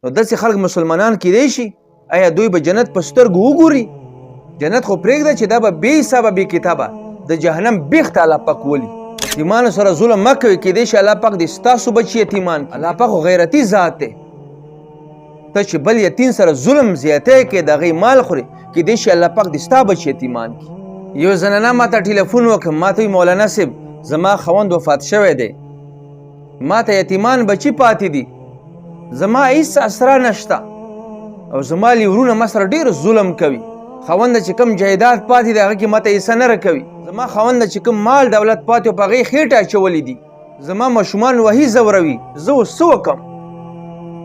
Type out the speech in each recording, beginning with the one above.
نو داسې خلک مسلمانان کیدای شي؟ آیا دوی به جنت په سترګو وګوري؟ جنت خو پرېږده چې دا به بې حسابه بې کتابه د جهنم بیخ ته الله پاک ولي. یتیمانو سره ظلم مه کوئ، کیدای شي الله پاک دې ستاسو بچي یتیمان کړي. الله پاک خو غیرتي ذات دی. ته چې بل یتیم سره ظلم زیاتی کوې، د هغې مال خورې، کیدای شي الله پاک دې ستا بچي یتیمان کړي. یو زنانه ما ته ټلیفون وکړ، ما ته وایي مولانا صاحب زما خاوند وفات شوی دی، ما ته یتیمان بچي پاتې دي، زما هېڅ اسره نشته او زما ورونه ما سره ډېر ظلم کوي. خاونده چې کوم جایداد پاتې دی هغه کې ما ته حصه نه راکوي. زما خاونده چې کوم مال دولت پاتې و په هغې خېټه اچولي دي. زما ماشومان وحي ځوروي، زه اوس څه وکړم؟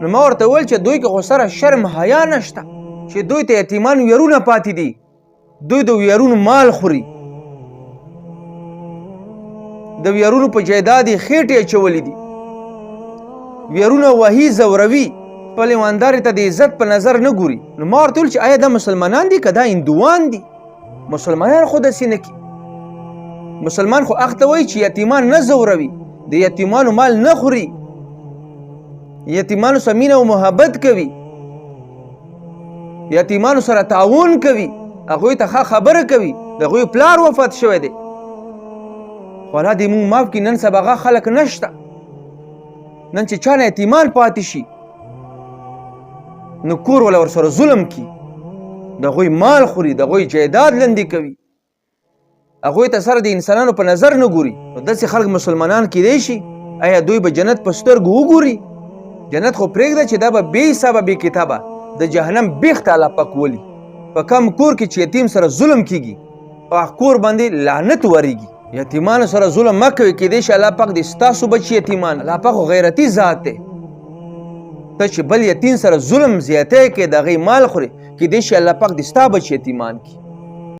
نو ما ورته وویل چې دوی کې خو سره شرم حیا نشته چې دوی ته یتیمان ویرونه پاتې دي، دوی د ویرونو مال خوري، د ویرونو په جایداد یې خېټې اچولي دي، ویرونه وحي ځوروي، خپل ایمانداري ته د عزت په نظر نه ګوري. نو ما ورته ویل چې آیا دا مسلمانان دي که دا هندوان دي؟ مسلمانان خو داسې نه کوي. مسلمان خو حق ته وایي چې یتیمان نه ځوروي، د یتیمانو مال نه خوري، یتیمانو سره مینه او محبت کوي، یتیمانو سره تعاون کوي، هغوی ته ښه خبره کوي، د هغوی پلار وفات شوی دی. خو الله دې مونږ معاف کړي، نن سبا هغه خلک نشته. نن چې چا نه یتیمان پاتې شي نو کور ولا ورسره ظلم کی، د هغوی مال خوري، د هغوی جایداد لندې کوي، هغوی ته سره د انسانانو په نظر نه ګوري. نو داسې خلک مسلمانان کیدای شي؟ آیا دوی به جنت په سترګو وګوري؟ جنت خو پرېږده چې دا به بې حسابه بې کتابه د جهنم بیخ ته الله پاک ولي. په کم کور کې چې یتیم سره ظلم کیږي په هغه کور باندې لعنت ورېږي. یتیمانو سره ظلم مه کوئ، کیدای شي الله پاک دې ستاسو بچي یتیمان. الله پاک خو غیرتي ذات دی. ته چې بل یتیم سره ظلم زیاتی کوې، د هغې مال خورې، کیدای شي الله پاک دې ستا بچي یتیمان کړي.